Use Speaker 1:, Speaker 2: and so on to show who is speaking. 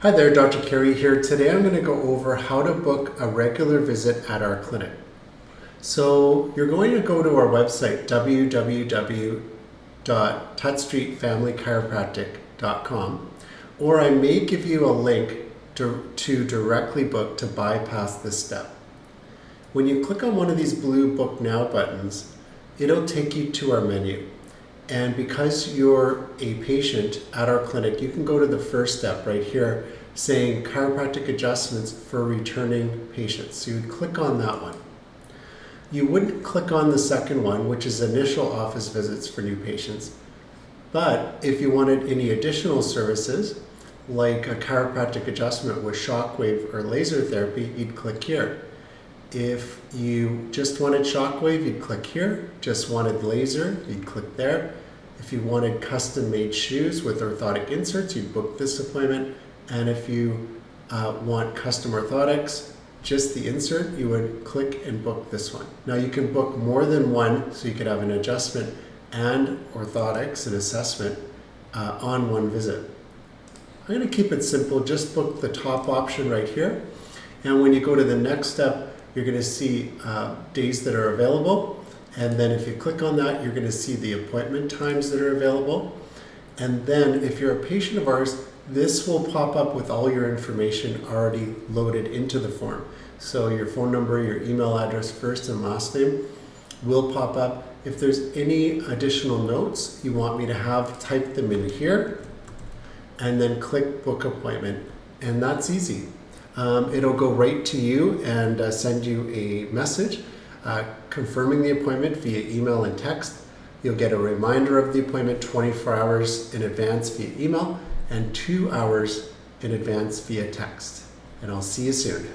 Speaker 1: Hi there, Dr. Carey here. Today I'm going to go over how to book a regular visit at our clinic. So you're going to go to our website, www.tuttstreetfamilychiropractic.com, or I may give you a link to directly book to bypass this step. When you click on one of these blue Book Now buttons, it'll take you to our menu. And because you're a patient at our clinic, you can go to the first step right here saying chiropractic adjustments for returning patients. So you'd click on that one. You wouldn't click on the second one, which is initial office visits for new patients. But if you wanted any additional services, like a chiropractic adjustment with shockwave or laser therapy, you'd click here. If you just wanted shockwave, you'd click here. Just wanted laser, you'd click there. If you wanted custom-made shoes with orthotic inserts, you'd book this appointment. And if you want custom orthotics, just the insert, you would click and book this one. Now you can book more than one, so you could have an adjustment and orthotics, an assessment, on one visit. I'm going to keep it simple. Just book the top option right here. And when you go to the next step, you're going to see days that are available. And then if you click on that, you're going to see the appointment times that are available. And then if you're a patient of ours, this will pop up with all your information already loaded into the form. So your phone number, your email address, first and last name will pop up. If there's any additional notes you want me to have, type them in here and then click book appointment. And that's easy. It'll go right to you and send you a message confirming the appointment via email and text. You'll get a reminder of the appointment 24 hours in advance via email and 2 hours in advance via text. And I'll see you soon.